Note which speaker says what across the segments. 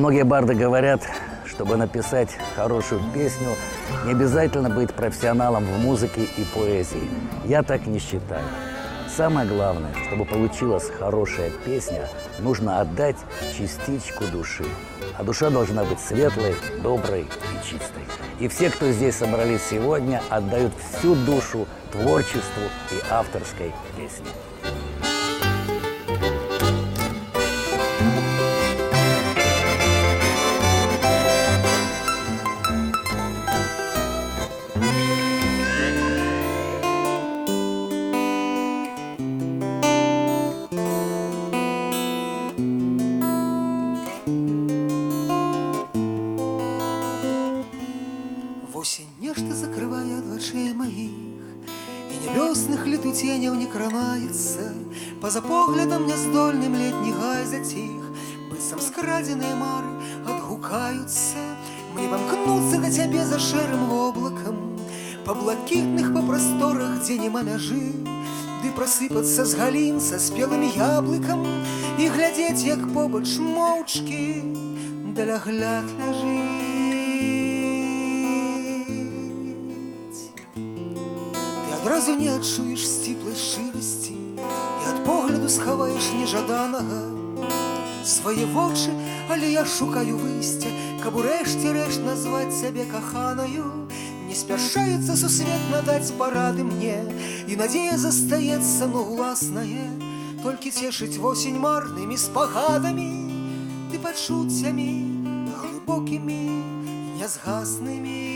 Speaker 1: Многие барды говорят, чтобы написать хорошую песню, не обязательно быть профессионалом в музыке и поэзии. Я так не считаю. Самое главное, чтобы получилась хорошая песня, нужно отдать частичку души. А душа должна быть светлой, доброй и чистой. И все, кто здесь собрались сегодня, отдают всю душу творчеству и авторской песне.
Speaker 2: Осень нежно закрывает очей моих, и небесных лету тенев не кранается. Поза поглядом нездольным летний гай затих, быццам скраденные мары отгукаются. Мне помкнуться до тебе за шэрым облаком, по блакитных, по просторах, где нема мяжы, ды просыпаться з галін са спелым яблыкам і глядзець, як побач моўчкі далягляд ляжыць. Адразу не адчуеш сціплай шчырасці і ад погляду схаваеш нежаданага свае вочы, але я шукаю выйсця, каб урэшце рэшт назваць сябе каханаю. Не спяшаецца сусвет надаць парады мне, і надзея застаецца, но уласнае, толькі цешыць восень марнымі спагадамі ды пачуццямі глыбокімі і нязгаснымі.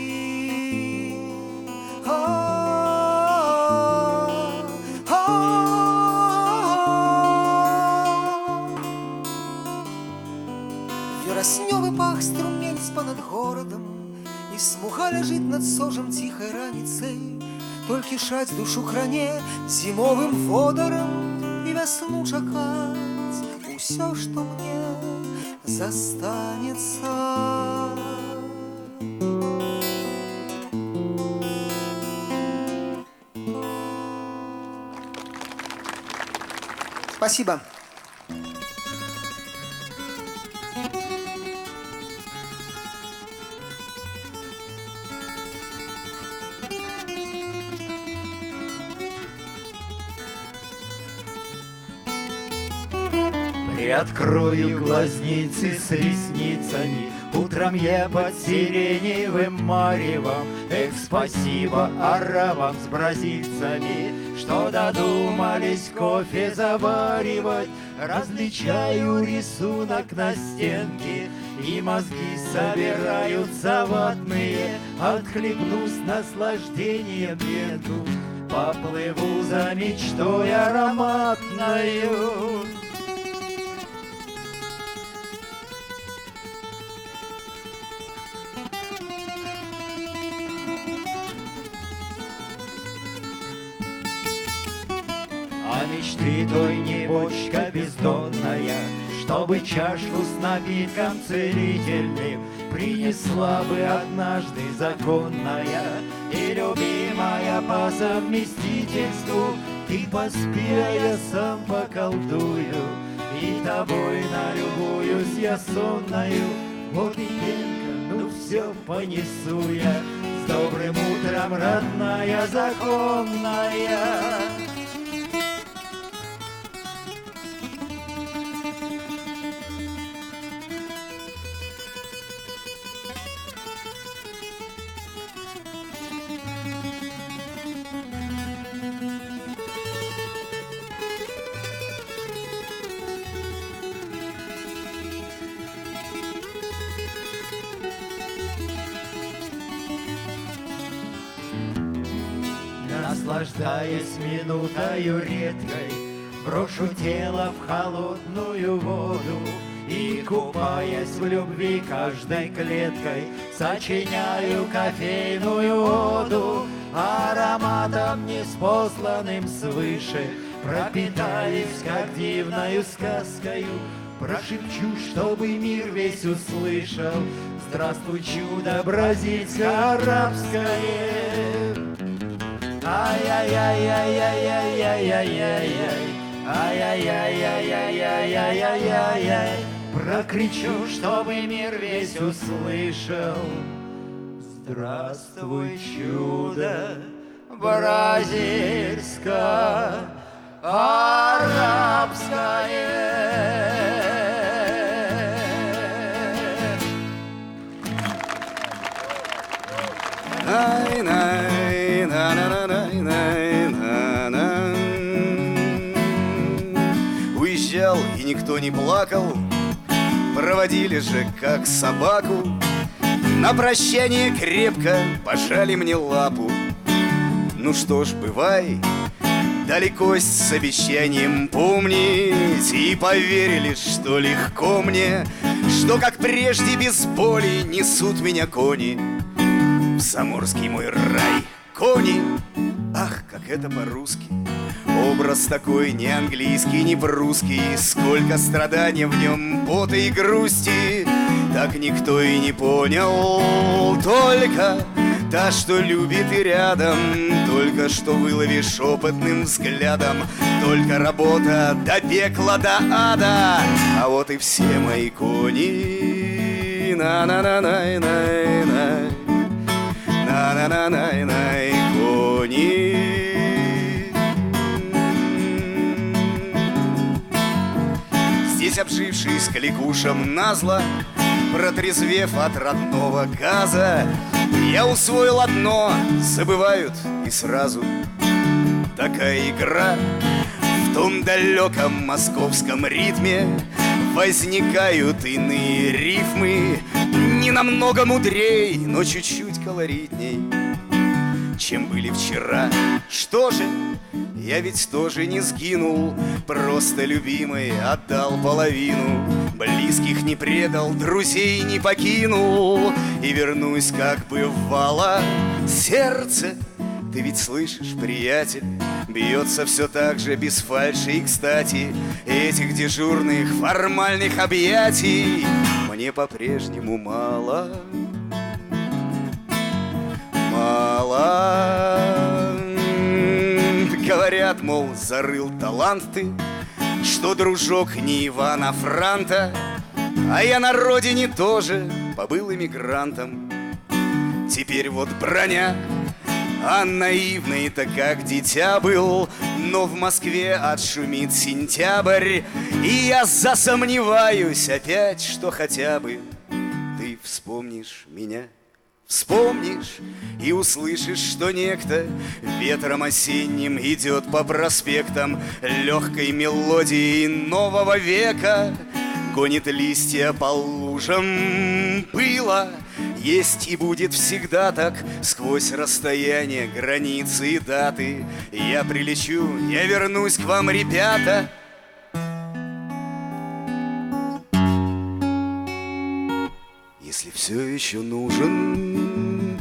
Speaker 2: Вераснёвы пах струмень з-панад горадам, і смуга ляжыць над сожам ціхай раніцай. Толькі шаць душу кране зімовым водарам і вясну чакаць усё, што мне застанецца. Спасибо.
Speaker 3: Приоткрою глазницы с ресницами, утром я под сиреневым маревом. Эх, спасибо арабам с бразильцами, что додумались кофе заваривать. Различаю рисунок на стенке, и мозги собираются ватные. Отхлебнусь наслаждением лету, поплыву за мечтой ароматною. А мечты той не бочка бездонная, чтобы чашку с напитком целительным принесла бы однажды законная и любимая по совместительству. Ты поспи, а я сам поколдую, и тобой налюбуюсь я сонною. Вот и пенка, ну все понесу я, с добрым утром, родная, законная. Наслаждаясь минутою редкой, брошу тело в холодную воду и, купаясь в любви каждой клеткой, сочиняю кофейную оду. Ароматом неспосланным свыше пропитаюсь, как дивною сказкою. Прошепчу, чтобы мир весь услышал: здравствуй, чудо бразильско-арабское. Ай-яй-яй-яй-яй-яй-яй-яй, ай-яй-яй-яй-яй-яй-яй-яй-яй, прокричу, чтобы мир весь услышал. Здравствуй, чудо бразильско-арабское.
Speaker 4: Уезжал, и никто не плакал, проводили же как собаку. На прощание крепко пожали мне лапу. Ну что ж, бывай, далеко с обещанием помнить. И поверили, что легко мне, что как прежде без боли несут меня кони в заморский мой рай. Кони, ах, как это по-русски. Образ такой не английский, не прусский. Сколько страданий в нем, пота и грусти, так никто и не понял. Только та, что любит и рядом, только что выловишь опытным взглядом. Только работа до пекла, до ада, а вот и все мои кони. На-на-на-най-най-най, на-на-на-най-най, кони. Здесь, обжившись кликушем назло, протрезвев от родного газа, я усвоил одно: забывают и сразу. Такая игра в том далеком московском ритме. Возникают иные рифмы, не намного мудрей, но чуть-чуть колоритней, чем были вчера. Что же, я ведь тоже не сгинул, просто любимой отдал половину. Близких не предал, друзей не покинул, и вернусь, как бывало. Сердце, ты ведь слышишь, приятель, бьется все так же без фальши. И, кстати, этих дежурных формальных объятий мне по-прежнему мало. Мало. Говорят, мол, зарыл талант ты, что дружок не Ивана Франта. А я на родине тоже побыл эмигрантом. Теперь вот броня, а наивный-то как дитя был. Но в Москве отшумит сентябрь, и я засомневаюсь опять, что хотя бы ты вспомнишь меня. Вспомнишь и услышишь, что некто ветром осенним идет по проспектам легкой мелодией нового века, гонит листья по лужам пыла. Есть и будет всегда так, сквозь расстояние, границы и даты. Я прилечу, я вернусь к вам, ребята. Если все еще нужен,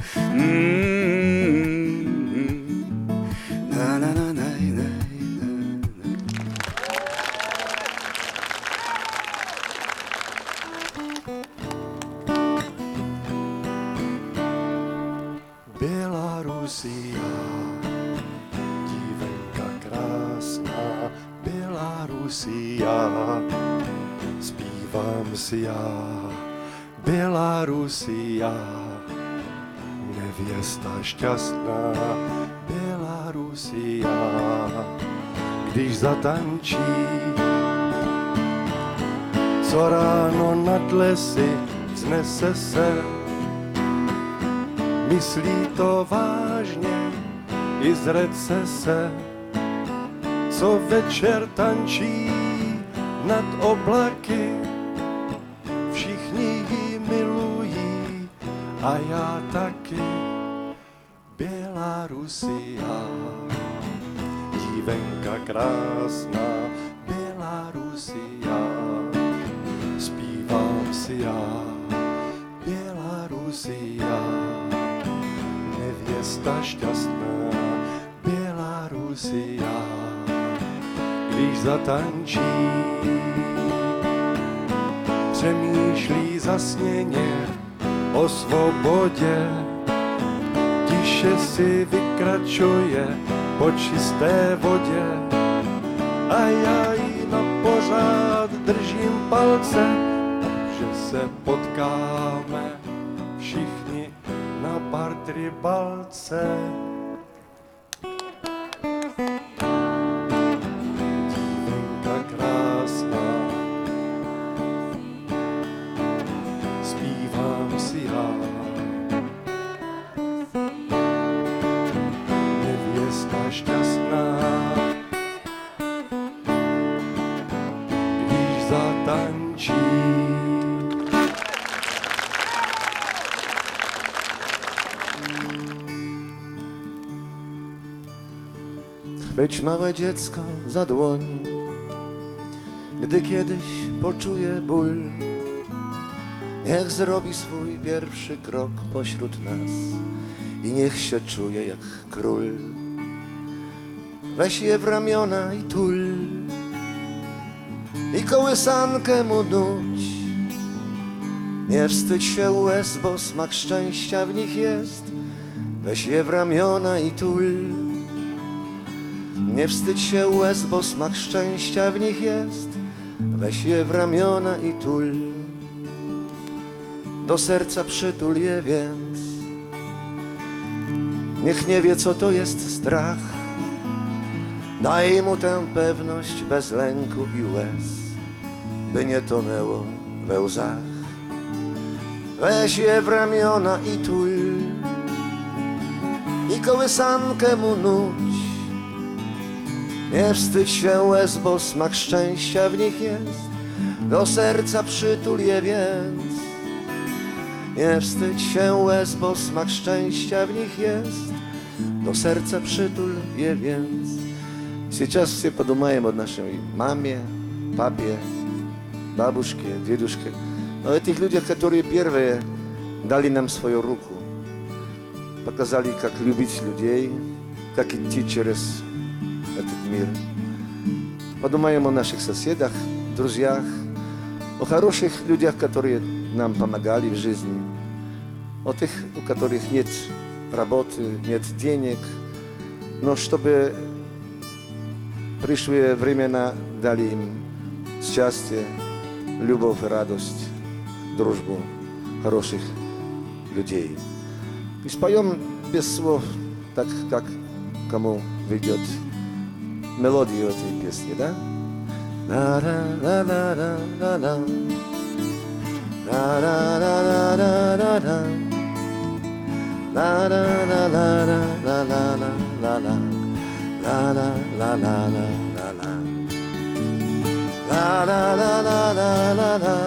Speaker 5: Белоруссия, дивенька красна, Белоруссия, співамся я. Белоруссия, невеста щасна, Белоруссия, když zatančí, co ráno nad lesy vznese se, myslí to vážně i zrece se, co večer tančí nad oblaky, všichni ji milují a já taky. Bělarusia, dívenka krásná, Bělarusia, zpívám si já. Bělarusia, nevěsta šťastná, Bělarusia, když zatančí, přemýšlí zasněně o svobodě, tiše si vykračuje po čisté vodě a já jí na pořád držím palce, se potkáme všichni na partybalce. Dívenka krásná, zpívám si já. Nevěsta šťastná, když zatančí. Chwyć małe dziecko za dłoń, gdy kiedyś poczuje ból. Niech zrobi swój pierwszy krok pośród nas i niech się czuje jak król. Weź je w ramiona i tul i kołysankę mu nuć. Nie wstydź się łez, bo smak szczęścia w nich jest. Weź je w ramiona i tul. Nie wstydź się łez, bo smak szczęścia w nich jest. Weź je w ramiona i tul. Do serca przytul je więc. Niech nie wie, co to jest strach. Daj mu tę pewność bez lęku i łez, by nie tonęło we łzach. Weź je w ramiona i tul i kołysankę mu nuć. Nie wstydź się łez, bo smak szczęścia w nich jest. Do serca przytul je więc. Nie wstydź się łez, bo smak szczęścia w nich jest. До сердца przytul je więc. Сейчас все подумаем о нашей маме, папе, бабушке, дедушке. О этих людях, которые первые дали нам свою руку. Показали, как любить людей, как идти через этот мир. Подумаем о наших соседях, друзьях, о хороших людях, которые нам помогали в жизни, о тех, у которых нет работы, нет денег, но чтобы пришлые времена дали им счастье, любовь, радость, дружбу хороших людей. И споем без слов, так как кому ведет мелодию этой песни, да? La-la-la-la-la-la-la. La-la-la-la-la-la-la. La-la-la-la-la-la-la-la. La-la-la-la-la-la-la. La-la-la-la-la-la-la.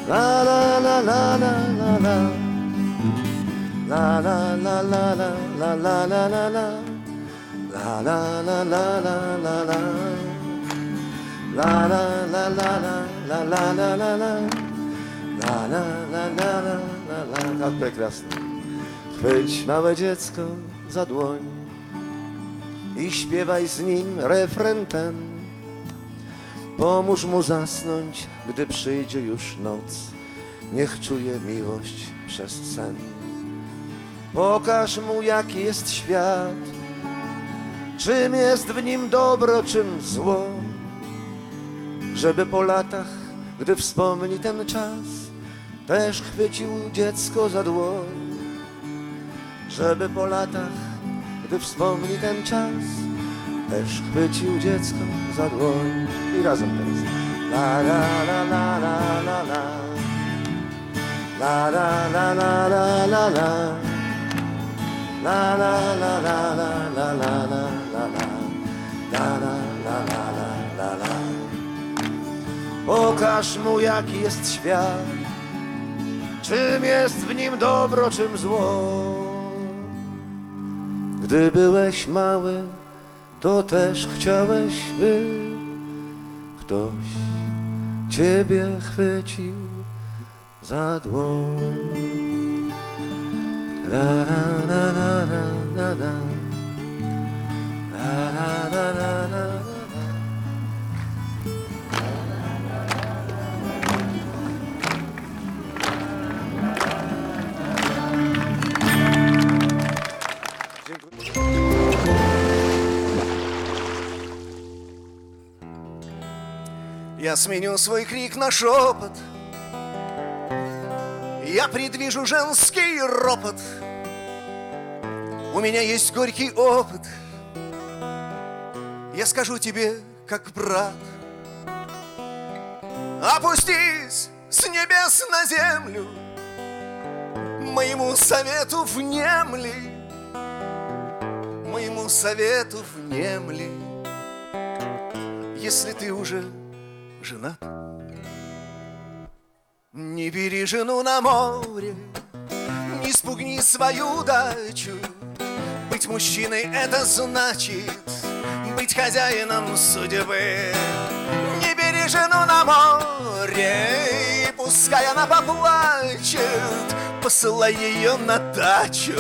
Speaker 5: La-la-la-la-la-la-la. La-la-la-la-la-la-la-la-la. La la la la la la la. La la la la la la la la la la. La la la la la la la. Tak прекрасно. Chwyć małe dziecko za dłoń i śpiewaj z nim refren ten. Pomóż mu zasnąć, gdy przyjdzie już noc. Niech czuje miłość przez sen. Pokaż mu, jaki jest świat, czym jest w nim dobro, czym zło. Żeby po latach, gdy wspomni ten czas, też chwycił dziecko za dłoń. Żeby po latach, gdy wspomni ten czas, też chwycił dziecko za dłoń. I razem teraz. La la la la la la la. La la la la la la la. La la la la la la la la la la. La la la la la la la. Pokaż mu, jaki jest świat, czym jest w nim dobro, czym zło. Gdy byłeś mały, to też chciałeś, by ktoś ciebie chwycił za dłoń. La la la la la la la. La la la la la la.
Speaker 4: Я сменю свой крик на шепот,
Speaker 5: я предвижу женский ропот. У меня есть горький опыт. Я скажу тебе, как брат: опустись с небес на землю, моему совету внемли, моему совету внемли. Если ты уже женат, не бери жену на море, не спугни свою удачу. Быть мужчиной — это значит быть хозяином судьбы. Не бери жену на море, и пускай она поплачет, посылай ее на дачу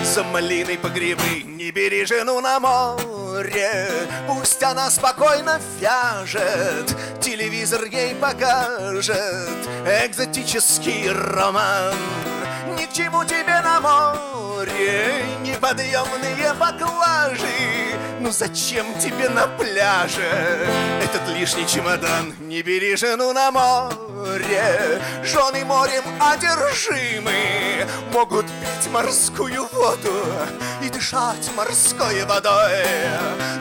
Speaker 5: за малиной по грибы. Не бери жену на море, пусть она спокойно вяжет, телевизор ей покажет экзотический роман. Ни к чему тебе на море неподъемные поклажи. Ну зачем тебе на пляже этот лишний чемодан? Не бери жену на море, жены морем одержимы, могут пить морскую воду и дышать морской водой,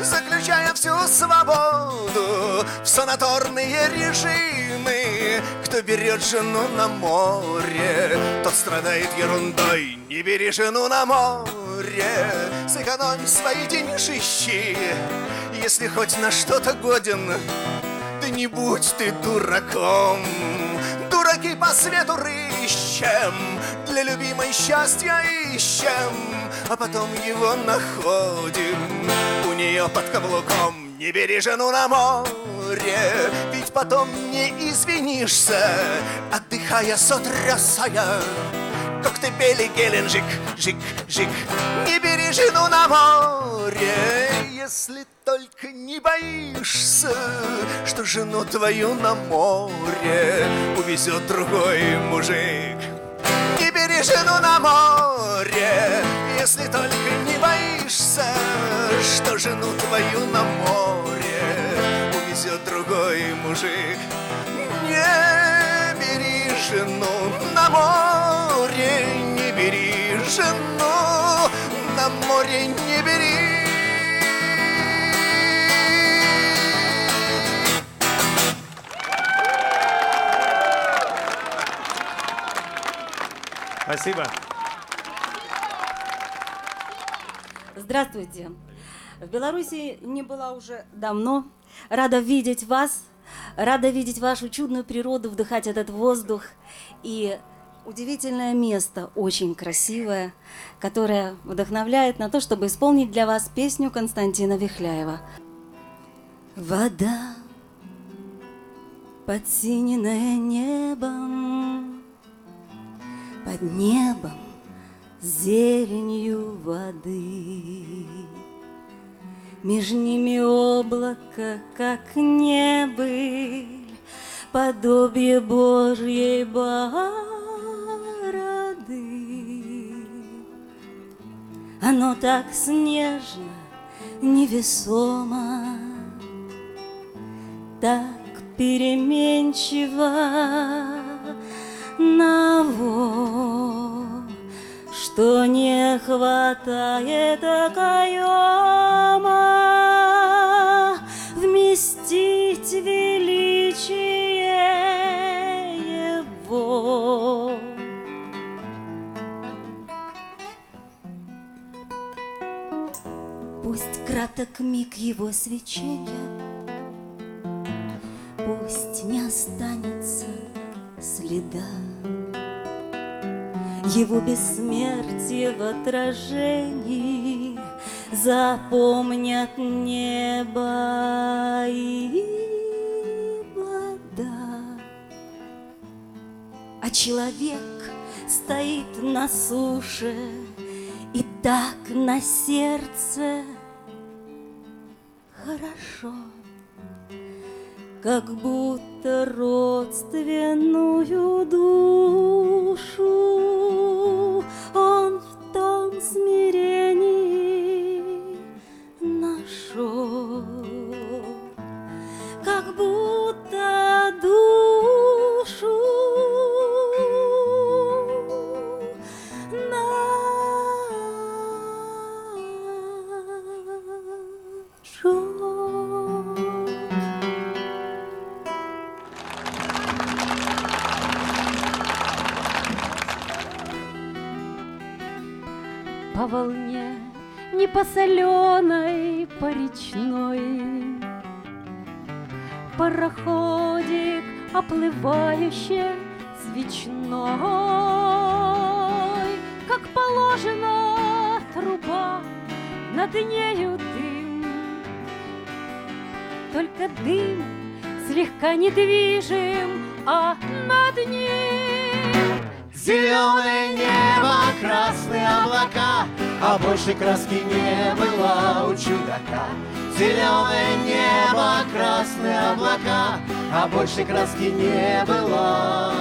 Speaker 5: заключая всю свободу в санаторные режимы. Кто берет жену на море, тот страдает ерундой. Не бери жену на море, сэкономь свои деньжищи, если хоть на что-то годен. Да не будь ты дураком. Дураки по свету рыщем, для любимой счастья ищем, а потом его находим у нее под каблуком. Не бери жену на море, ведь потом не извинишься, отдыхая, сотрясая коктебели Геленджик, жик, жик. Не бери жену на море, если только не боишься, что жену твою на море увезет другой мужик. Не бери жену на море, если только не боишься, что жену твою на море увезет другой мужик. Не бери жену на море, не бери жену на море, не бери.
Speaker 3: Спасибо.
Speaker 6: Здравствуйте. В Беларуси не была уже давно. Рада видеть вас, рада видеть вашу чудную природу, вдыхать этот воздух. И удивительное место, очень красивое, которое вдохновляет на то, чтобы исполнить для вас песню Константина Вихляева. Вода, подсиненная небом, под небом зеленью воды. Меж ними облако, как небыль, подобие Божьей бороды. Оно так снежно, невесомо, так переменчиво ново, что не хватает окоема вместить величие его. Пусть краток миг его свечения, пусть не останется следа. Его бессмертие в отражении запомнят небо и вода. А человек стоит на суше, и так на сердце хорошо, как будто родственную душу он в том смирении нашел, как будто душу
Speaker 7: по волне, не по соленой, по речной. Пароходик, оплывающий свечной, как положено, труба, над нею дым. Только дым слегка недвижим, а над ним
Speaker 5: зеленое небо, красные облака, а больше краски не было у чудака. Зеленое небо, красные облака, а больше краски не было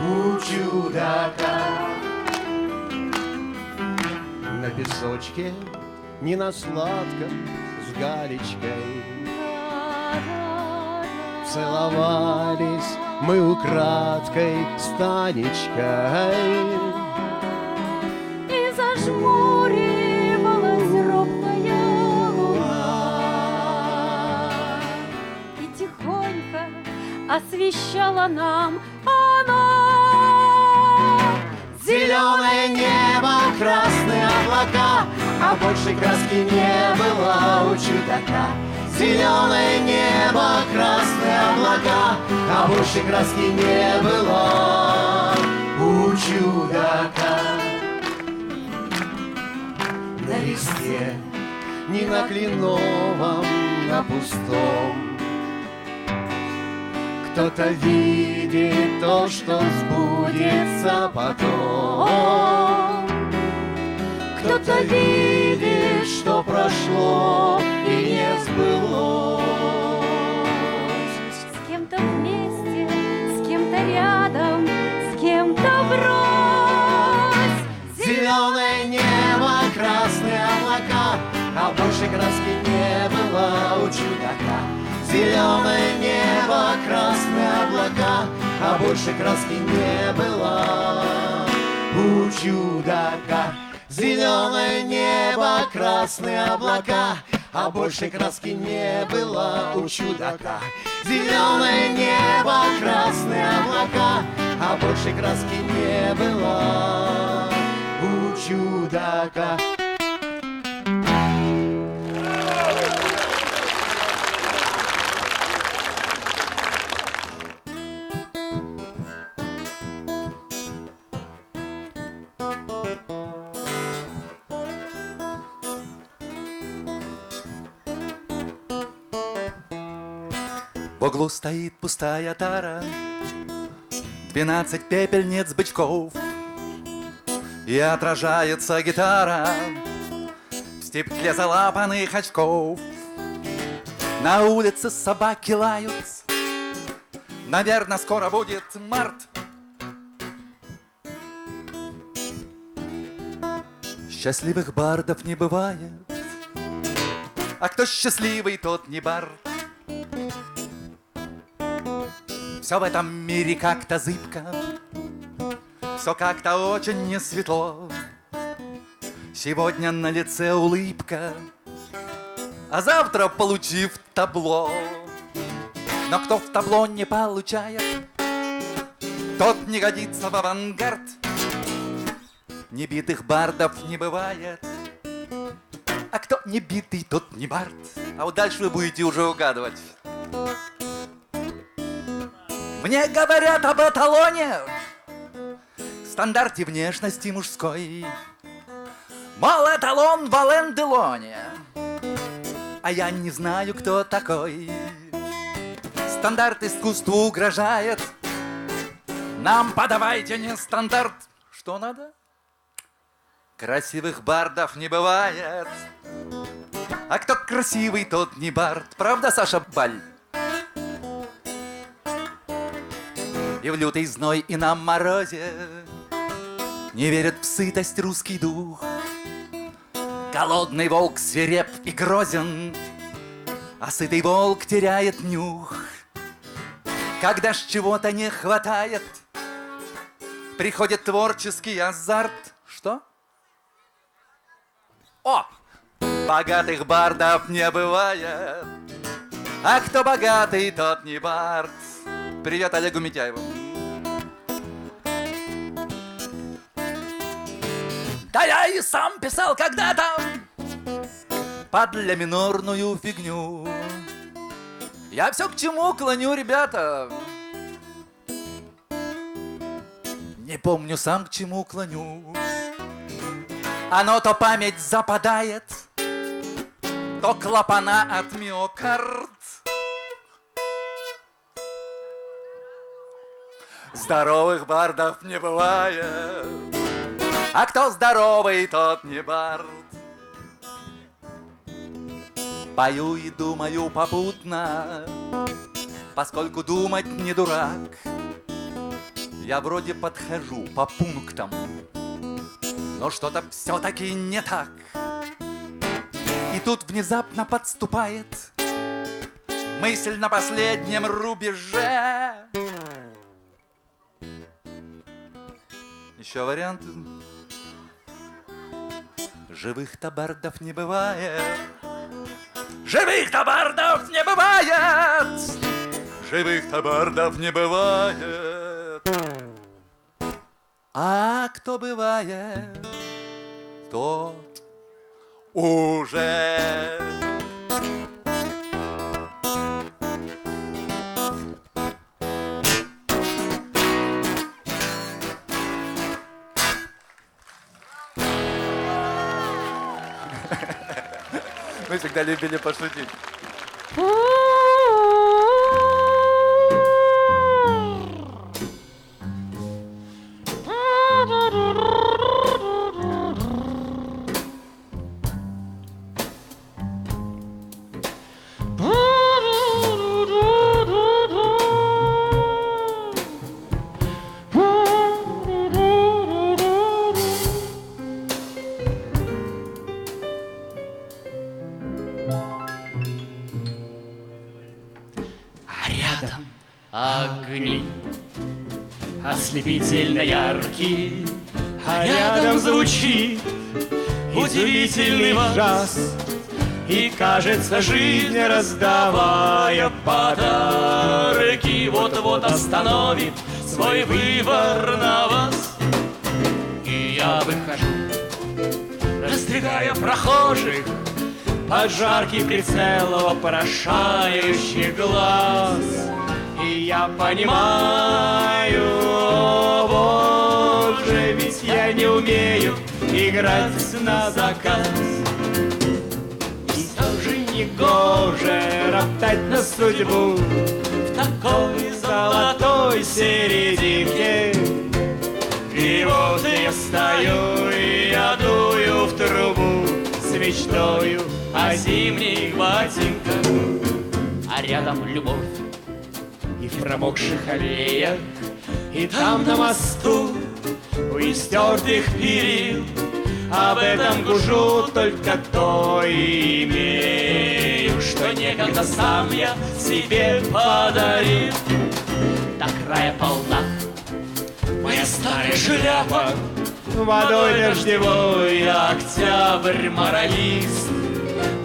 Speaker 5: у чудака. На песочке, не на сладком, с галечкой целовались мы украдкой с Танечкой.
Speaker 7: и зажмуривалась робкая луна, и тихонько освещала нам она.
Speaker 5: Зеленое небо, красные облака, а больше краски не было у чудака. Зеленое небо, красные облака, а больше краски не было у чудака. На листе, не на кленовом, на пустом, кто-то видит то, что сбудется потом. Кто-то видит, что прошло и не сбылось.
Speaker 7: С кем-то вместе, с кем-то рядом, с кем-то врозь.
Speaker 5: Зеленое небо, красные облака, а больше краски не было у чудака. Зеленое небо, красные облака, а больше краски не было у чудака. Зеленое небо, красные облака, а больше краски не было у чудака. Зеленое небо, красные облака, а больше краски не было у чудака.
Speaker 3: В углу стоит пустая тара, 12 пепельниц бычков, и отражается гитара в стекле залапанных очков. На улице собаки лают, наверное, скоро будет март. Счастливых бардов не бывает, а кто счастливый, тот не бард. Все в этом мире как-то зыбко, все как-то очень не светло. Сегодня на лице улыбка, а завтра получив табло. Но кто в табло не получает, тот не годится в авангард. Небитых бардов не бывает, а кто не битый, тот не бард. А вот дальше вы будете уже угадывать. Мне говорят об эталоне, стандарте внешности мужской. Мол, эталон в Ален Делоне, а я не знаю, кто такой. Стандарт искусству угрожает, нам подавайте не стандарт. Что надо? Красивых бардов не бывает, а кто красивый, тот не бард. Правда, Саша Баль? И в лютый зной, и на морозе не верят в сытость русский дух. Голодный волк свиреп и грозен, а сытый волк теряет нюх. Когда ж чего-то не хватает, приходит творческий азарт. Что? О! Богатых бардов не бывает, а кто богатый, тот не бард. Привет Олегу Митяеву. Да я и сам писал когда-то под ля минорную фигню. Я все к чему клоню, ребята. Не помню сам, к чему клоню. Оно то память западает, то клапана от миокард. Здоровых бардов не бывает, а кто здоровый, тот не бард. Пою и думаю попутно, поскольку думать не дурак. Я вроде подхожу по пунктам, но что-то все-таки не так. И тут внезапно подступает мысль на последнем рубеже. Еще варианты. Живых-то бардов не бывает. Живых-то бардов не бывает. Живых-то бардов не бывает. А кто бывает, тот уже. Мы всегда любили пошутить.
Speaker 8: Огни ослепительно яркие, а рядом звучит удивительный джаз. И кажется, жизнь, раздавая подарки, вот-вот остановит свой выбор на вас. И я выхожу, раздвигая прохожих под жаркий прицел вопрошающий глаз. И я понимаю, о Боже, ведь я не умею играть на заказ. И все же не гоже роптать на судьбу в такой золотой серединке. И вот я стою, и я дую в трубу с мечтою о зимних ботинках. А рядом любовь и в промокших аллеях, и там на мосту у истертых перил. Об этом гужу только то и имею, что некогда сам я себе подарил. До края полна моя старая шляпа, водой дождевой октябрь моралист.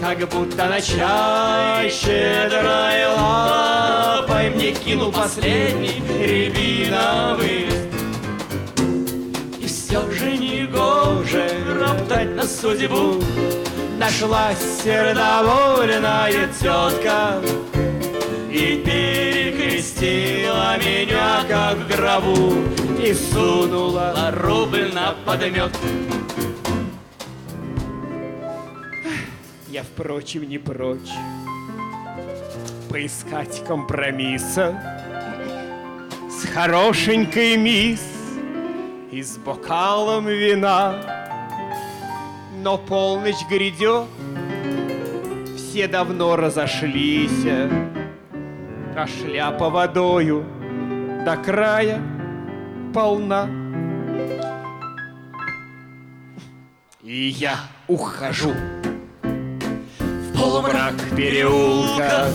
Speaker 8: Как будто на чай щедрой лапой мне кинул последний рябиновый лист. И все же не гоже роптать на судьбу. Нашлась сердобольная тетка и перекрестила меня, как в гробу, и сунула рубль на подмет. Я, впрочем, не прочь поискать компромисса с хорошенькой мисс и с бокалом вина. Но полночь грядет, все давно разошлись, а шляпа водою до края полна. И я ухожу в полумрак переулка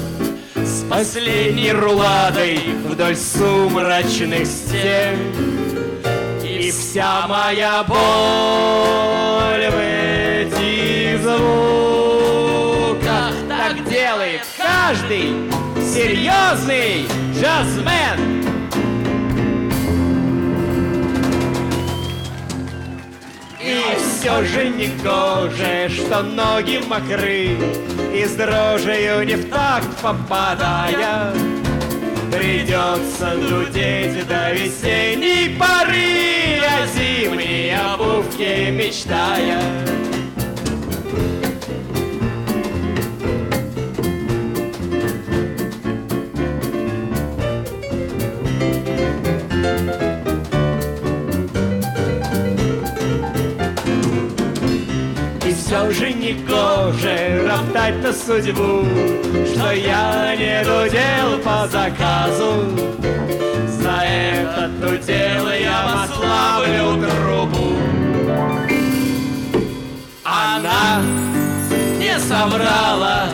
Speaker 8: с последней руладой вдоль сумрачных стен. И вся моя боль в этих звуках. Так делает каждый серьезный джазмен. И все все же не гоже, что ноги мокры, и с дрожью не в такт попадая, придется дудеть до весенней поры, о зимней обувке мечтая. Все же не гоже роптать на судьбу, что я не дудел по заказу. За этот дудел я ослаблю трубу. Она не соврала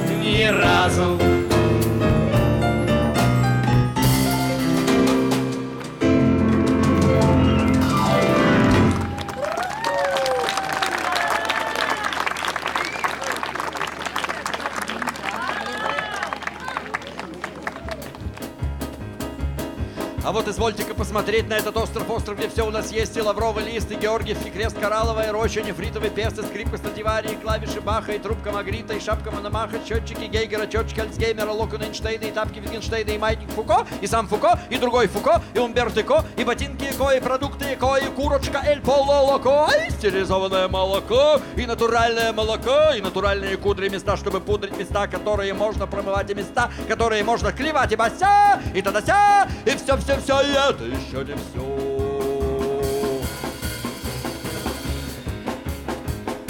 Speaker 8: ни разу. А вот извольте-ка посмотреть на этот остров, где все у нас есть: и лавровый лист, и Георгиевский крест, коралловая роща, нефритовый пест, и скрипка Страдивари, и клавиши Баха, и трубка Магрита, и шапка Мономаха, счетчики Гейгера, счетчики Альцгеймера, локоны Эйнштейна, и тапки Витгенштейна, и маятник Фуко, и сам Фуко, и другой Фуко, и Умберто Эко, и ботинки Эко, и продукты Эко, и курочка Эль Поло Локо, и стерилизованное молоко, и натуральное молоко, и натуральные кудри, места, чтобы пудрить, места, которые можно промывать, и места, которые можно клевать, и бася, и тада-ся, и все, и это еще не все.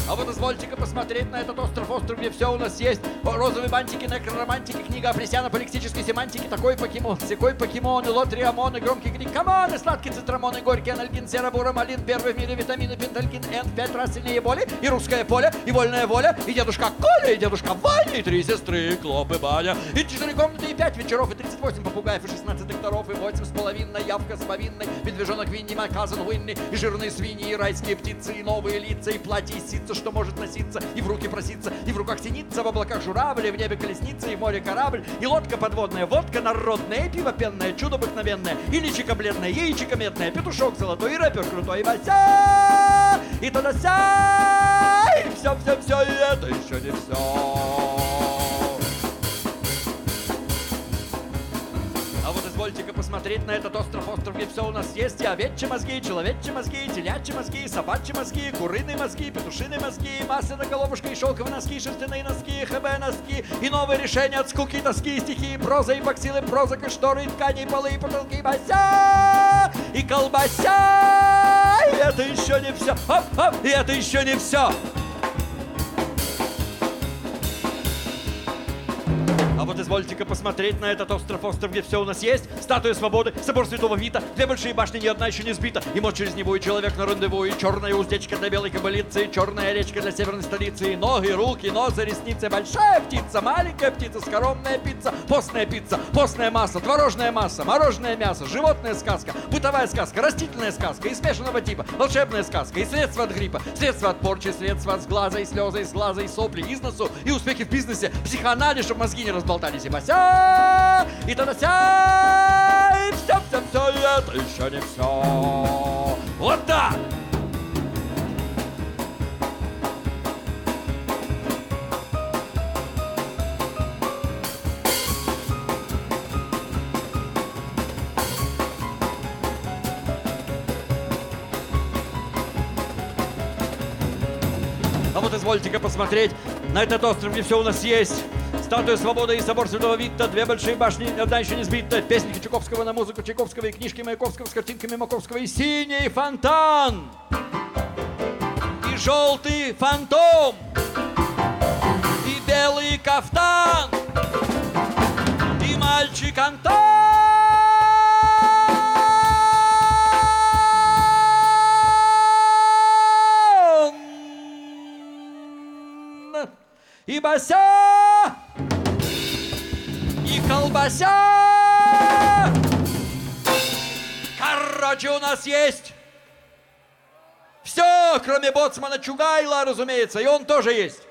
Speaker 8: А вот извольте-ка посмотреть на этот остров, где все у нас есть: розовые бантики, некроромантики, книга Апресяна по лексической семантике, такой покемон, секой покемон, и лот риамон, и громкий крик камон, и сладкий цитрамон, и горький анальгин, серобуромалин, первый в мире витамины, пенталькин, Н в 5 раз сильнее боли, и русское поле, и вольная воля, и дедушка Коля, и дедушка Ваня, и 3 сестры, Клоп и Баня, и 4 комнаты, и 5 вечеров, и 38 попугаев, и 16 докторов, и 8,5 явка с повинной, медвежонок Винни, Маказан Уинни, и жирные свиньи, и райские птицы, и новые лица, и платье, и ситца, что может носиться, и в руки проситься, и в руках синиться, в облаках журавли, в небе колесница, и в море корабль, и лодка подводная, водка народная, и пиво пенное, чудо обыкновенное, и личико бледное, яичико медное, петушок золотой, и рэпер крутой, и Вася, и туда-ся, и все, и это еще не все. А вот извольте-ка посмотреть на этот остров, где все у нас есть: и овечьи мозги, человечьи мозги, телячьи мозги, собачьи мозги, куриные мозги, петушиные мозги, масляная головушка, и шелковые носки, шерстяные носки, ХБ носки, и новые решения от скуки, тоски, стихи, проза, и боксилы, прозок, и шторы, и ткани, и полы, и потолки, и бася, и колбася, и это еще не все, хоп, и это еще не все. А вот извольте-ка посмотреть на этот остров, где все у нас есть: статуя свободы, собор Святого Вита, 2 большие башни, ни одна еще не сбита, и мост через него, и человек на рандеву, и черная уздечка для белой кобылицы, и черная речка для северной столицы, и ноги, руки, нос, и ресницы, большая птица, маленькая птица, скоромная пицца, постное масло, творожная масса, мороженое мясо, животная сказка, бытовая сказка, растительная сказка, и смешанного типа, волшебная сказка, и средства от гриппа, средства от порчи, средства от сглаза, и слезы, из глаза, и сопли, из носу, и успехи в бизнесе, психоанализ, чтобы мозги не разболтались, и бася, и тада-ся, и все, и это еще не все. Вот так! А вот извольте-ка посмотреть на этот остров, где все у нас есть: статуя свободы и собор Святого Вита, 2 большие башни, ни одна еще не сбита, песенки Чайковского на музыку Чайковского, и книжки Маяковского с картинками Маковского, и синий фонтан, и желтый фантом, и белый кафтан, и мальчик Антон, и бася, и колбася. Короче, у нас есть все, кроме боцмана Чугайла, разумеется, и он тоже есть.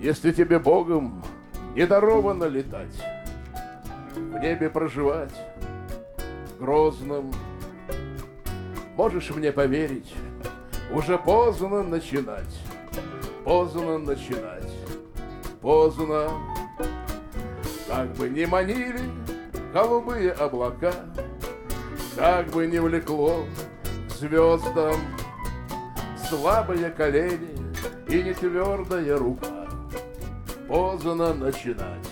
Speaker 9: Если тебе Богом не даровано летать, в небе проживать грозным, можешь мне поверить, уже поздно начинать, поздно начинать, поздно. Как бы ни манили голубые облака, как бы ни влекло к звездам слабые колени и не твердая рука, поздно начинать,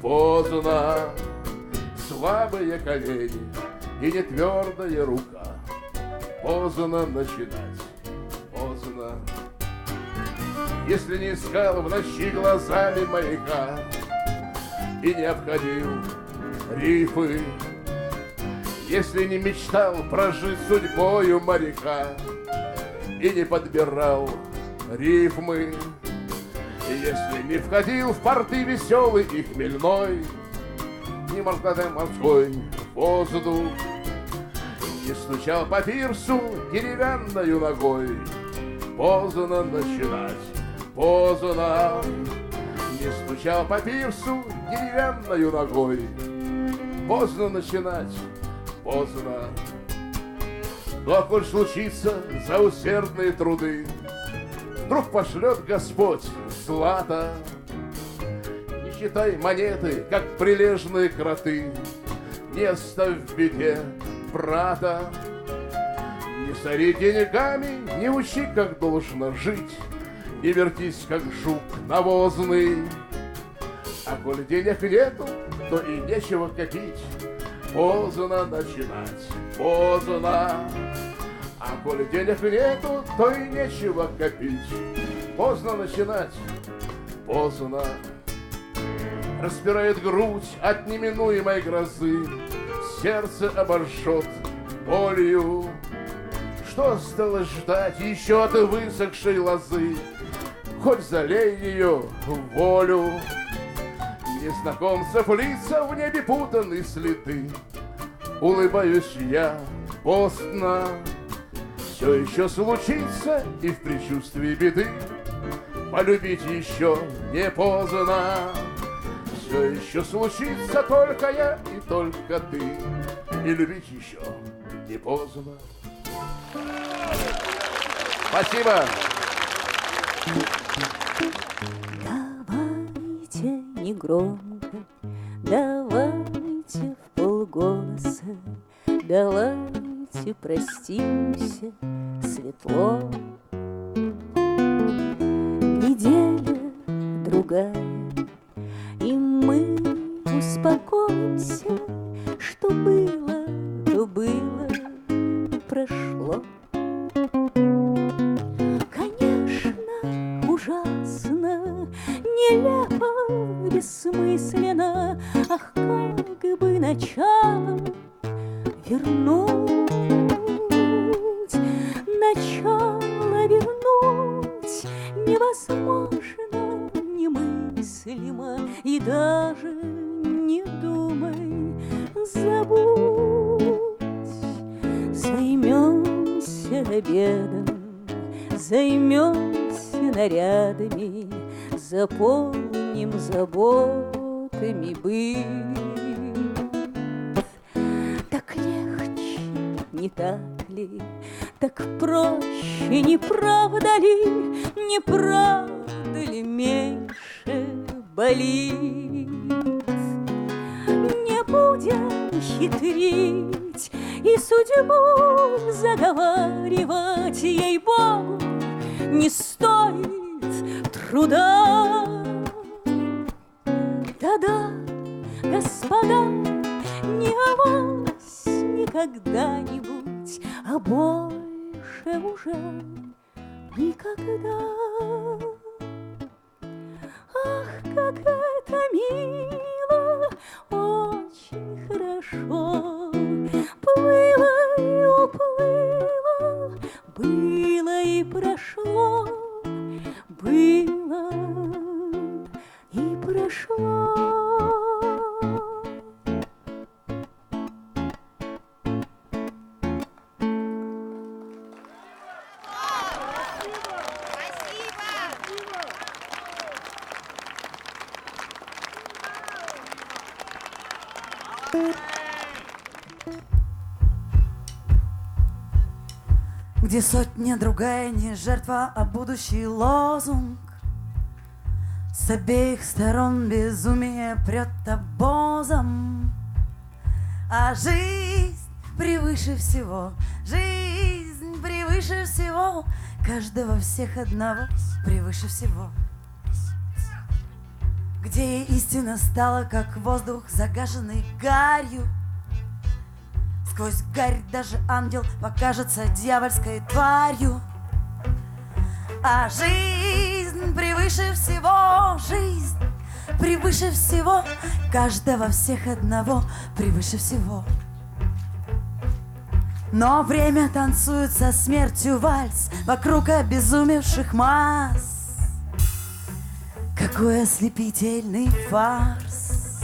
Speaker 9: поздно. Слабые колени и не твердая рука, поздно начинать, поздно. Если не искал в ночи глазами маяка и не обходил рифы, если не мечтал прожить судьбою моряка и не подбирал рифмы, и если не входил в порты веселый и хмельной, не моргал морской воздух, не стучал по пирсу деревянною ногой, поздно начинать, поздно. Не стучал по пирсу деревянною ногой, поздно начинать, поздно. Но коль случится за усердные труды, вдруг пошлет Господь злато, не считай монеты, как прилежные кроты, не оставь в беде брата. Не сори деньгами, не учи, как должно жить, не вертись, как жук навозный. А коль денег нету, то и нечего копить, поздно начинать, поздно. А коль денег нету, то и нечего копить, поздно начинать, поздно. Распирает грудь от неминуемой грозы, сердце обожжет болью. Что осталось ждать еще от высохшей лозы? Хоть залей ее в волю. Незнакомцев лица в небе путаны следы. Улыбаюсь я постно. Все еще случится и в предчувствии беды полюбить еще не поздно. Все еще случится только я и только ты, и любить еще не поздно. Спасибо.
Speaker 10: Давайте негромко, давайте вполголоса, давайте простимся светло. Неделя другая, и мы успокоимся, что было, то было, прошло. Конечно, ужасно, нелепо, бессмысленно, ах, как бы началом вернуть, начало вернуть невозможно, немыслимо, и даже не думай, забудь. Займемся обедом, займемся нарядами, заполним заботами быт. Так легче, не так ли? Так проще, не правда ли? Не правда ли меньше болит? Не будем хитрить и судьбу заговаривать, ей-богу, не стоит труда. Да-да, господа, не авось никогда-нибудь, а больше уже никогда. Ах, как это мило, очень хорошо. Плыло и уплыло, было и прошло, было и прошло.
Speaker 11: Где сотня другая не жертва, а будущий лозунг. С обеих сторон безумие прет обозом. А жизнь превыше всего, жизнь превыше всего, каждого всех одного превыше всего. Где истина стала, как воздух, загаженный гарью. Сквозь гарь даже ангел покажется дьявольской тварью. А жизнь превыше всего, жизнь превыше всего, каждого всех одного превыше всего. Но время танцует со смертью вальс вокруг обезумевших масс. Какой ослепительный фарс!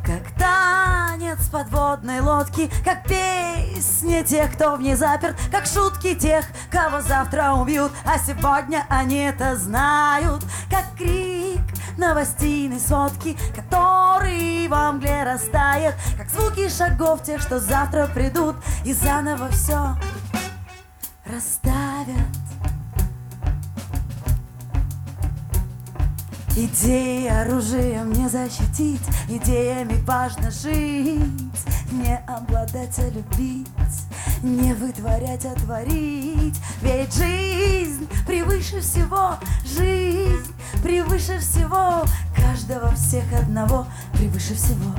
Speaker 11: Как танец подводной лодки, как песни тех, кто в ней заперт, как шутки тех, кого завтра убьют, а сегодня они это знают, как крик новостейной сводки, который во мгле растает, как звуки шагов тех, что завтра придут и заново все расставят. Идеи оружием не защитить, идеями важно жить, не обладать, а любить, не вытворять, а творить. Ведь жизнь превыше всего, жизнь превыше всего, каждого всех одного превыше всего.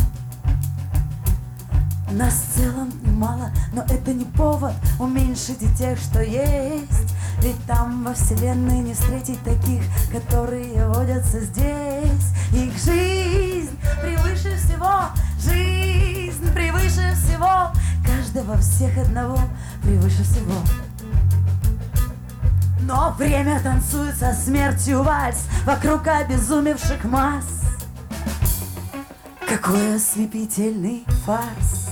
Speaker 11: Нас в целом немало, но это не повод уменьшить и тех, что есть. Ведь там во вселенной не встретить таких, которые водятся здесь. Их жизнь превыше всего, жизнь превыше всего, каждого всех одного превыше всего. Но время танцует со смертью вальс вокруг обезумевших масс. Какой ослепительный фарс!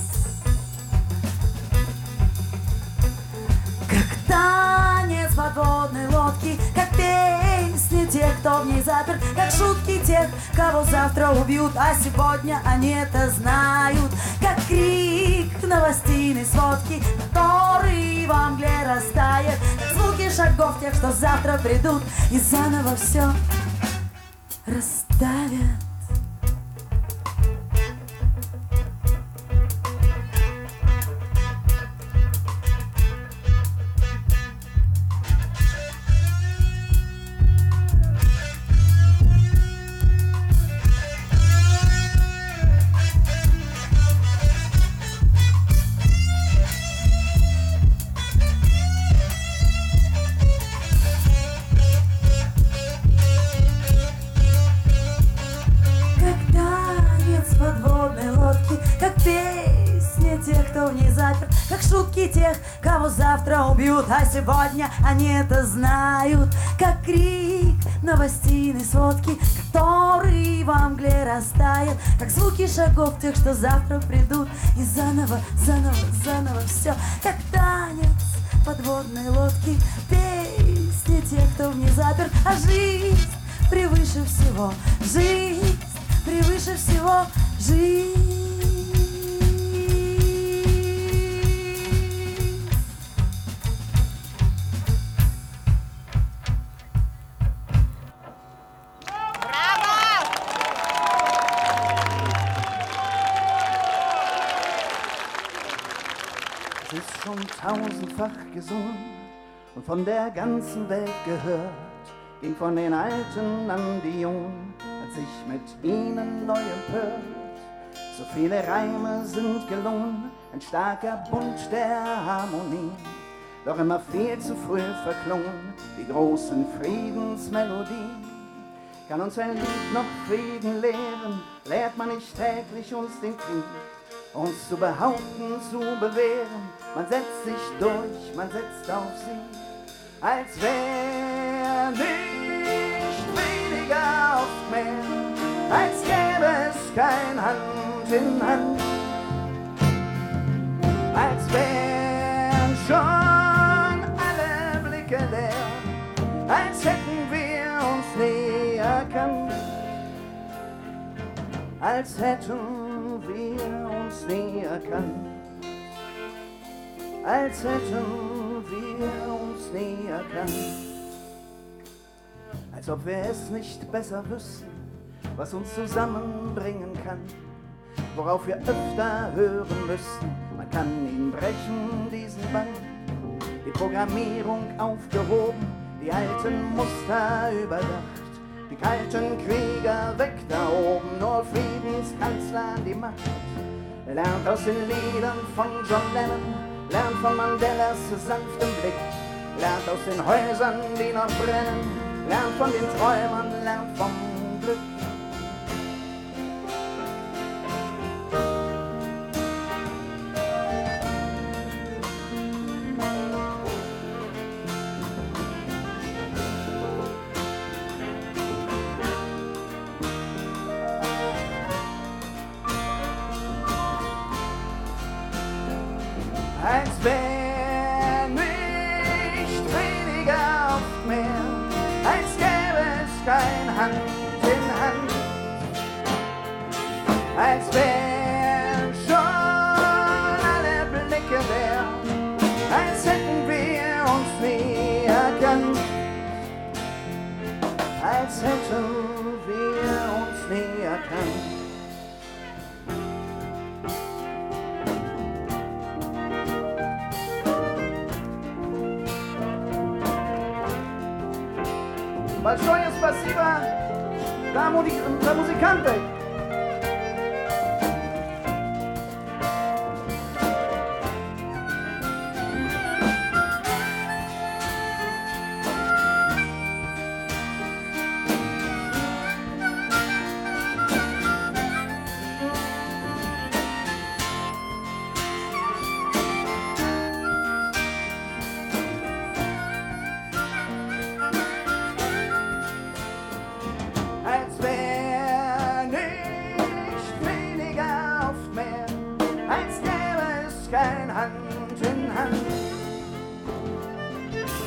Speaker 11: Танец подводной лодки, как песни тех, кто в ней заперт, как шутки тех, кого завтра убьют, а сегодня они это знают, как крик новостейной сводки, который во мгле растает, как звуки шагов тех, что завтра придут и заново все расставят. Как шутки тех, кого завтра убьют, а сегодня они это знают, как крик новостейной сводки, который во мгле растает, как звуки шагов тех, что завтра придут и заново, заново, заново все, как танец подводной лодки, песни тех, кто в ней заперт, а жизнь превыше всего, жизнь превыше всего, жизнь.
Speaker 12: Schon tausendfach gesungen und von der ganzen Welt gehört, ging von den Alten an die Jungen, hat sich mit ihnen neu empört. So viele Reime sind gelungen, ein starker Bund der Harmonie, doch immer viel zu früh verklungen, die großen Friedensmelodien. Kann uns ein Lied noch Frieden lehren, lehrt man nicht täglich uns den Krieg, uns zu behaupten, zu bewähren, man setzt sich durch, man setzt auf sie, als wär nicht weniger oft mehr, als gäbe es kein Hand in Hand, als wären schon alle Blicke leer, als hätten wir uns nie erkannt. als hätten wir uns nie erkannt, als hätten wir uns nie erkannt, als ob wir es nicht besser wüssten, was uns zusammenbringen kann, worauf wir öfter hören müssten. Man kann ihn brechen, diesen Bann, die Programmierung aufgehoben, die alten Muster überdacht, die kalten Krieger weg da oben, nur Friedenskanzler an die Macht. Lernt aus den Liedern von John Lennon, lernt von Mandelas sanftem Blick, lernt aus den Häusern, die noch brennen, lernt von den Träumern, lernt vom Glück. Als wär nicht weniger oft mehr, als gäbe es kein Hand in Hand, als wären schon alle Blicke leer, als hätten wir uns nie erkannt, als hätten wir uns nie erkannt. Большое спасибо за музыканты. Als wär nicht weniger oft mehr, als gäbe es kein Hand in Hand,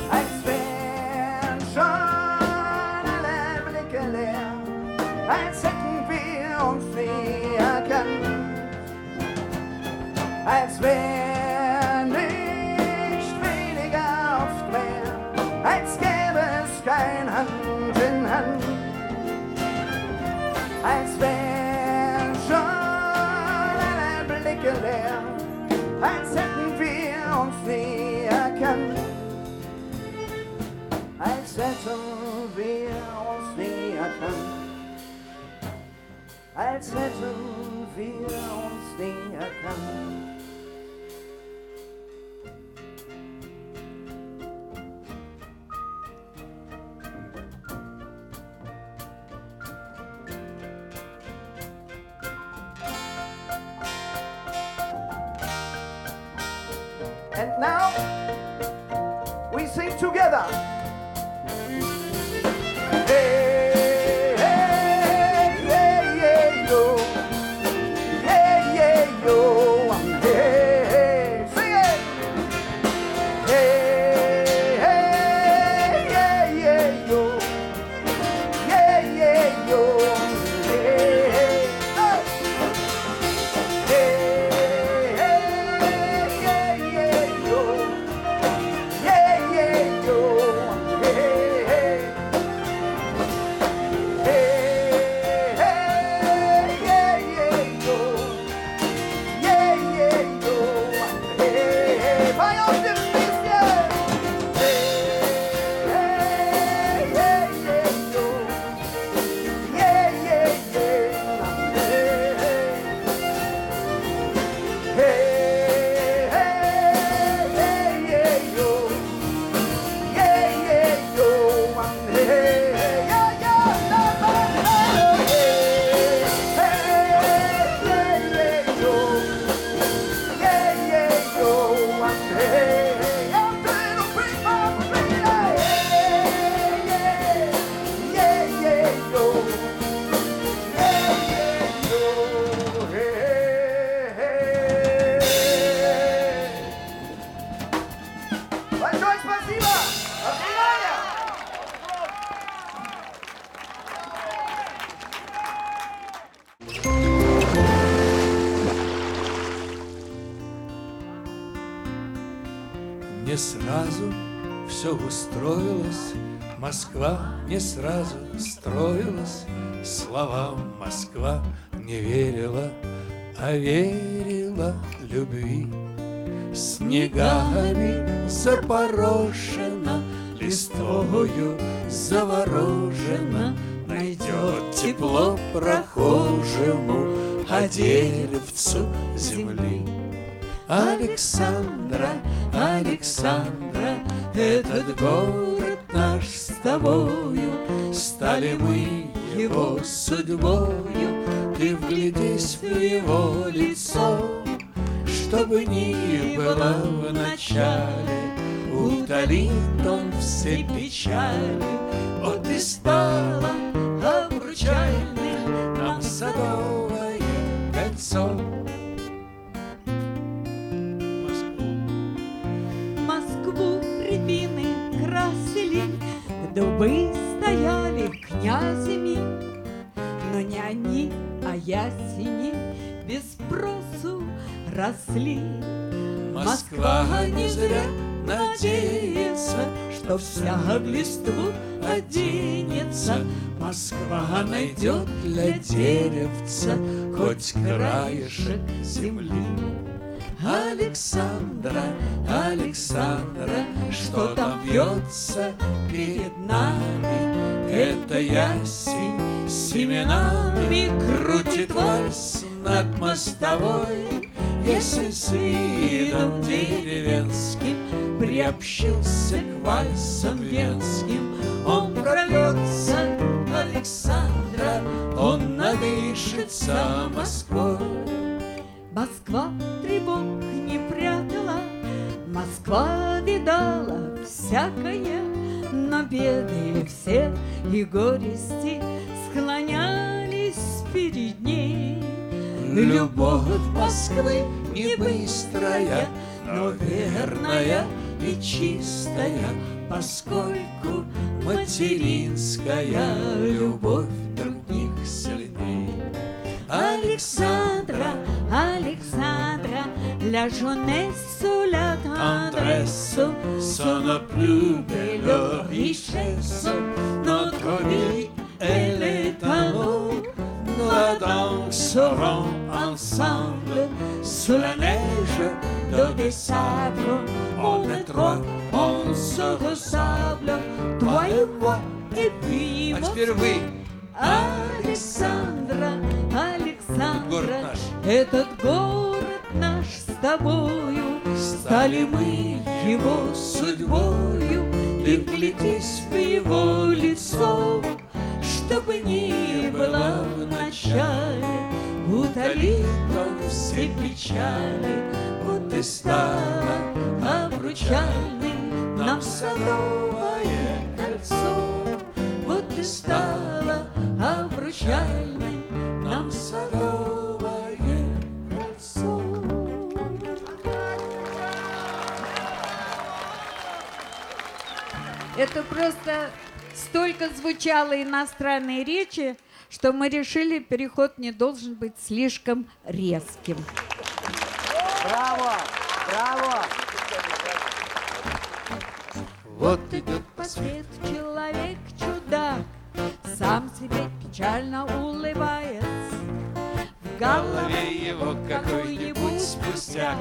Speaker 12: als wären schon alle Blicke leer, als hätten wir uns nie erkannt, als wär nicht weniger oft mehr, als gäbe es kein Hand in Hand, als wären schon alle Blicke leer, als hätten wir uns nie erkannt, als hätten wir uns nie erkannt, als hätten wir uns nie erkannt. And now we sing together. Hey, hey, hey, hey, yo. Hey, hey, yo. Hey, hey, sing it. Hey, hey, hey, hey, yo. Hey, hey, yo. Hey, hey, oh. Hey, hey, hey, hey, yo. Yeah, yeah, yo. Hey, hey. Hey, hey, yeah, yeah, yo. Yeah, yeah, yo. Hey, hey. Vai auf dem bisschen. Hey, hey, yeah, yeah, yo. Yeah, yeah, yeah. Hey, hey. Hey, hey, hey, yeah, yo. Yeah, yeah, yo. Hey, hey, yeah, yeah, la, la, la. Hey, hey, yeah, yeah, yo. Yeah, yeah, yo. Hey, hey, I'm gonna bring my baby. Hey, yeah, yeah, yeah, yo. Yeah, yeah, yo. Hey, hey. Большое спасибо! До свидания!
Speaker 13: Не сразу все устроилось, Москва не сразу строилась, словам Москва не верила, а верила любви. Снегами запорошена, листвою заворожена, найдет тепло прохожему, а деревцу земли. Александра, Александра, этот город наш с тобою, стали мы его судьбою. Ты вглядись в его лицо, чтобы ни было в начале, утолит он все печали. Вот и стало обручальным нам садовое кольцо.
Speaker 14: Москву рябины красили, дубы стояли князями, но не они, а ясени без спросу росли.
Speaker 13: Москва не зря надеется, что вся в листву оденется. Москва найдет для деревца хоть краешек земли. Александра, Александра, что там вьется перед нами? Это ясень семенами крутит вальс над мостовой. Если с видом деревенским приобщился к вальсам венским, он прольется, Александра, он надышится Москвой.
Speaker 14: Москва тревог не прятала, Москва видала всякое, но беды все и горести склонялись перед ней.
Speaker 13: Любовь Москвы не быстрая, но верная и чистая, поскольку материнская любовь других сильней.
Speaker 14: Alexandra, Alexandra, la jeunesse ou la tendresse
Speaker 13: sont nos plus belles richesses. Notre vie, elle est un mot, nous la danserons ensemble sous la neige de décembre. On est trois, on se ressemble, toi et moi, et puis moi.
Speaker 14: Александра, Александра, этот город наш с тобою, стали мы его судьбою. Ты вглядись в его лицо, чтобы ни было в начале, утолит он все печали. Вот и стало обручальным нам садовое кольцо. Вот и стало обручальным нам садовое кольцо. Это просто столько звучало иностранной речи, что мы решили, переход не должен быть слишком резким.
Speaker 12: Браво! Браво!
Speaker 14: Вот идет по свету человек-чудак, сам себе печально улыбаясь. В
Speaker 13: голове его какой-нибудь пустяк,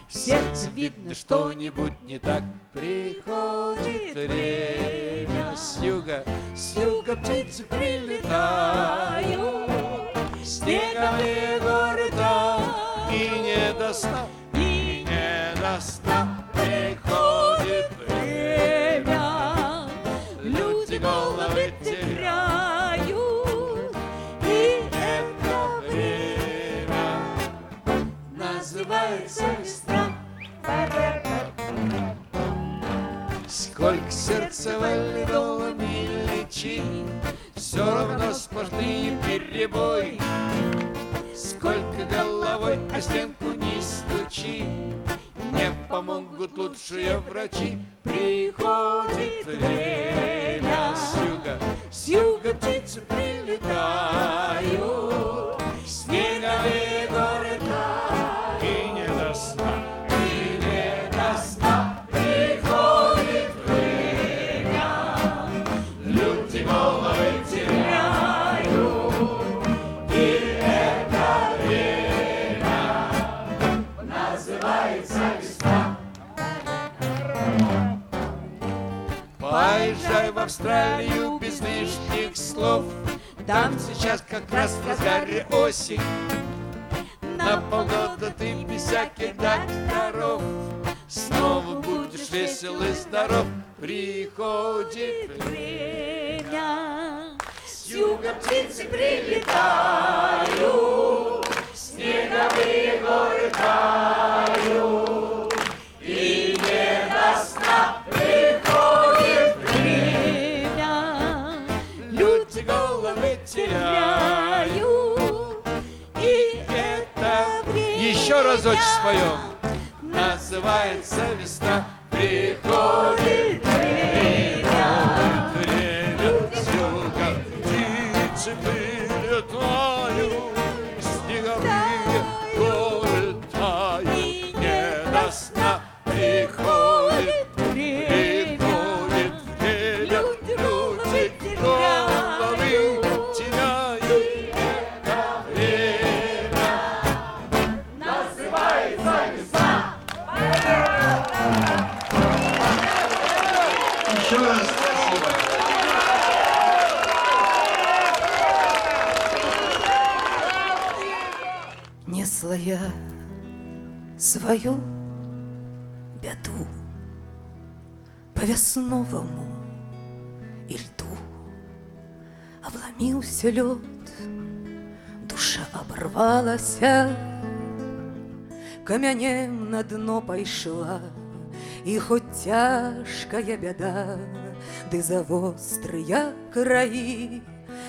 Speaker 13: в сердце видно что-нибудь не так. Приходит время с юга птицы прилетают, снеговые горы там, и не до сна, и не до сна. Приходит время, люди головы теряют, и это время называется весна. Сколько сердце валидолами лечи, все равно сплошные перебой. Сколько головой о стенку не стучи, не помогут лучшие врачи. Приходит время с юга птицы прилетают, снеговые горы там, и не до сна, и не до сна. Езжай в Австралию без лишних слов. Там сейчас как раз в разгаре осень. На полгода ты без всяких докторов снова будешь весел и здоров. Приходит время, с юга птицы прилетают, снеговые горы тают, и не до сна приходит время. Люди головы теряют, и это время еще разочек споем. Называется весна. Приходит время, с юга птицы прилетают, снеговые горы тают, не до сна приходит время, люди головы теряют, это время называется весна. Еще раз спасибо.
Speaker 2: Несла я свою беду по весновому и льду. Обломился лед, душа оборвалась, камянем на дно пайшла. И хоть тяжкая беда, ды за вострыя краі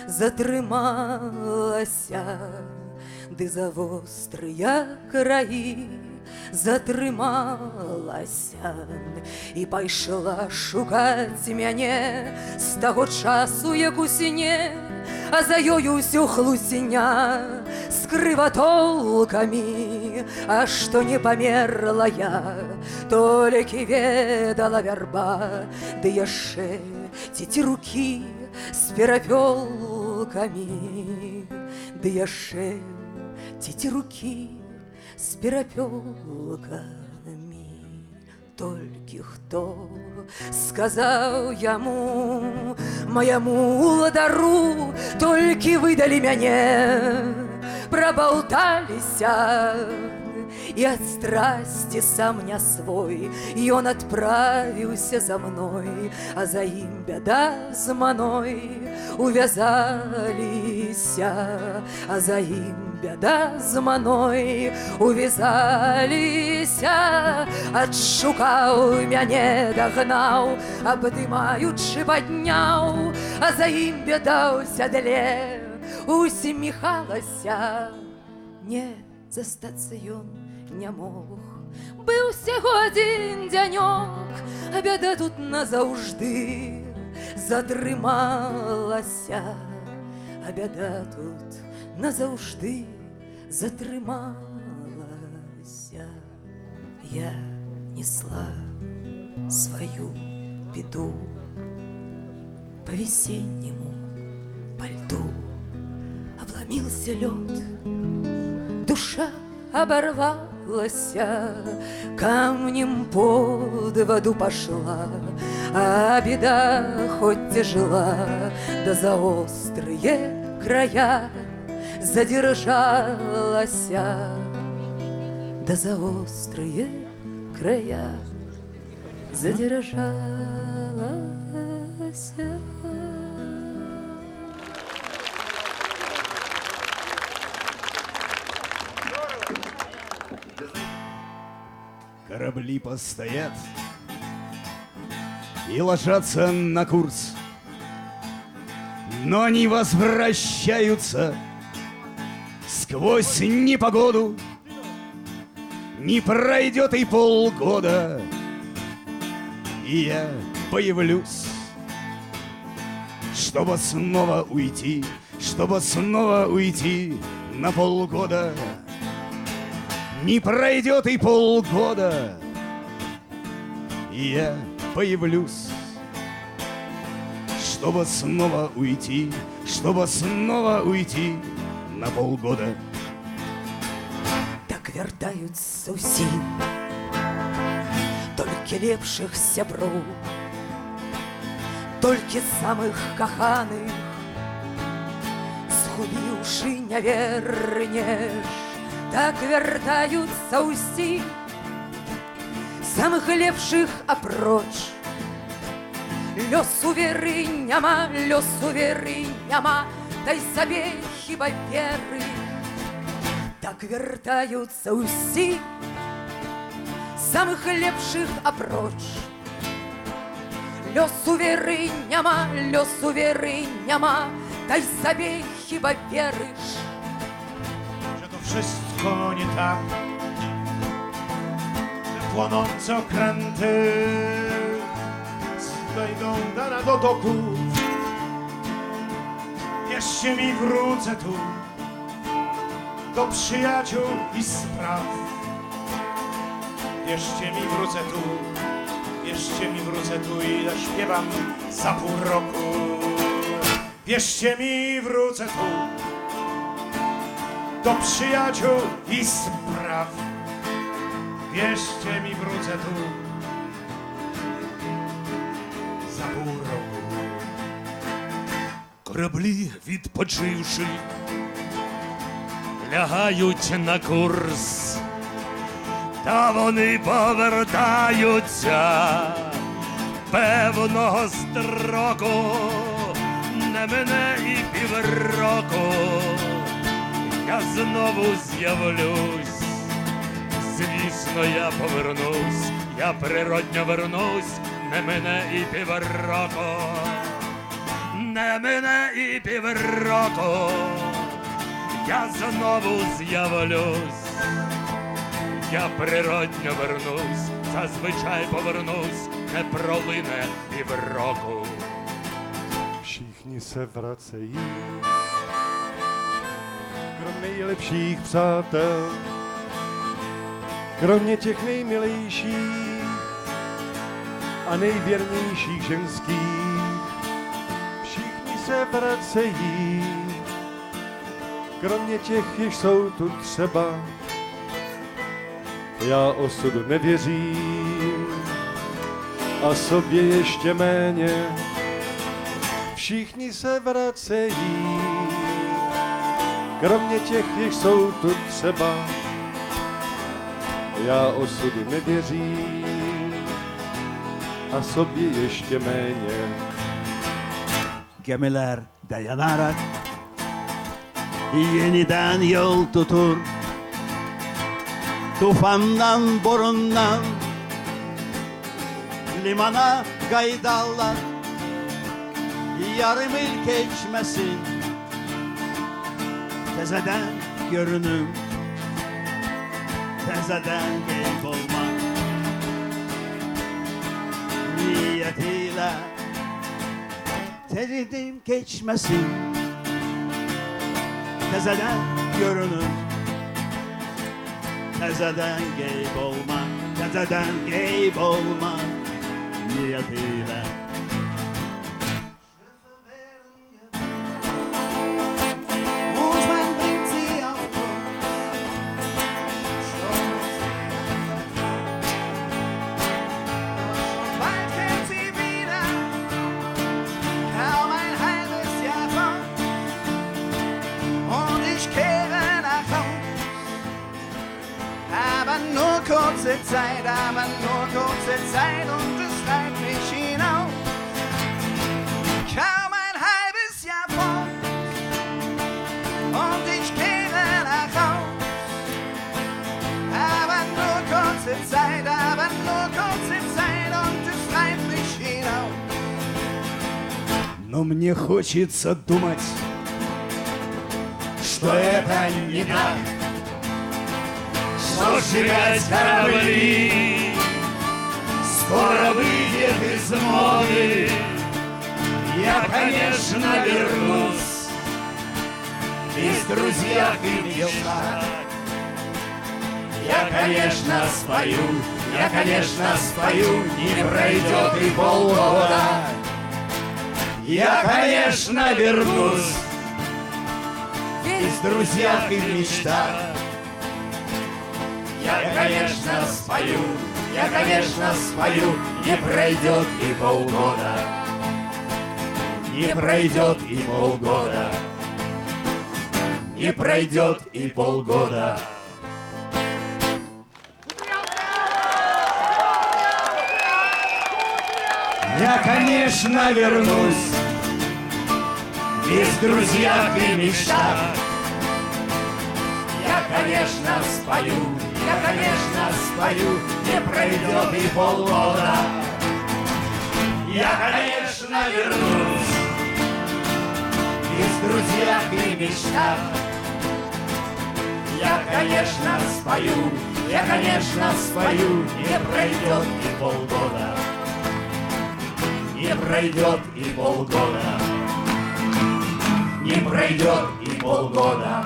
Speaker 2: затрымалася, ды за вострыя краі затрымалася і пайшла шукаць мяне з таго часу, як у сіне, а за ёю ўсё хлусіня з крыватолкамі. А што не памерла я, толькі ведала вярба, ды яшчэ цецерукі з перапёлкамі, ды яшчэ цецерукі з перапёлкамі. Толькі хто сказаў яму, маяму уладару, толькі выдалі мяне, прабалталіся, і ад страсці сам не свой ён адправіўся за мной, а за ім бяда з маной увязаліся, а за ім бяда з маной увязаліся. Адшукаў мяне, дагнаў, абдымаючы падняў, а за ім бяда ў сядле усміхалася. Не застацца ён не мог, быў усяго адзін дзянёк, а бяда тут назаўжды затрымалася, а бяда тут назаўжды затрымалася. Я несла сваю беду по весеннему по льду. Обломился лед, душа оборвалася, камнем под воду пошла, а беда хоть тяжела, да за острые края задержалася, да за острые края задержалася.
Speaker 4: Корабли постоят и ложатся на курс, но они возвращаются сквозь непогоду. Не пройдет и полгода, и я появлюсь, чтобы снова уйти на полгода. Не пройдет и полгода, и я появлюсь, чтобы снова уйти на полгода.
Speaker 2: Так вяртаюцца ўсім, толькі лепшых сяброў,
Speaker 11: толькі самых каханых згубіўшы не вернеш, так вяртаюцца ўсі самых лепшых апроч. Лёсу веры няма, лёсу веры няма, дай сабе хіба веры, так вяртаюцца ўсі самых лепшых апроч. Лёсу веры няма, лёсу веры няма, дай sobie chyba wierzysz,
Speaker 13: że to wszystko nie tak, że płonące okręty dojdą do doków. Wierzcie mi, wrócę tu do przyjaciół i spraw. Wierzcie mi, wrócę tu, wierzcie mi, wrócę tu i zaśpiewam za pół roku. Wierzcie mi, wrócę tu do przyjaciół i spraw. Wierzcie mi, wrócę tu za pół roku.
Speaker 15: Кораблі, відпочивши, лягають на курс, та вони повертаються певного строку. Не мене і півроку, я знову з'явлюсь. Звісно, я повернусь, я природньо вернусь. Не мене і півроку, не мене і півроку, я знову з'явлюсь. Я природньо вернусь, зазвичай повернусь, не пролине півроку.
Speaker 16: Všichni se vracejí, krom nejlepších přátel, kromě těch nejmilejších a nejvěrnějších ženských. Všichni se vracejí, kromě těch, jež jsou tu třeba. Já osudu nevěřím a sobě ještě méně. Všichni se vracejí, kromě těch, jež jsou tu třeba. Já osudu nevěřím a sobě ještě méně.
Speaker 17: Gemiler dayanarak yeniden yol tutur. Tufandan borundan limana gaydallar. Yarım il geçmesin, tezeden görünüm, tezeden kaybolmak niyetiyle. Tezidim geçmesin, tezeden görünüm, tezeden kaybolmak, tezeden kaybolmak niyetiyle.
Speaker 11: Kurze Zeit, aber nur kurze Zeit und es treibt mich hinaus. Kaum ein halbes Jahr fort und ich kehre nach Haus. Aber nur kurze Zeit, aber nur kurze Zeit und es treibt mich hinaus.
Speaker 17: Но мне хочется думать,
Speaker 11: что это не так.
Speaker 15: Что сжигать корабли скоро выйдет из моды. Я, конечно, вернусь и с друзьями в мечтах.
Speaker 11: Я, конечно, спою, не пройдет и полгода.
Speaker 15: Я, конечно, вернусь
Speaker 11: и с друзьями в мечтах. Я, конечно, спою, не пройдет и полгода.
Speaker 15: не пройдет и полгода, не пройдет и полгода. Я, конечно, вернусь без в друзьях и мечтах. Я, конечно, спою, я, конечно, спою, не пройдет и полгода. Я, конечно, вернусь без в друзьях и мечтах. Я, конечно, спою, я, конечно, спою, не пройдет и полгода. Не пройдет и полгода, не пройдет и полгода.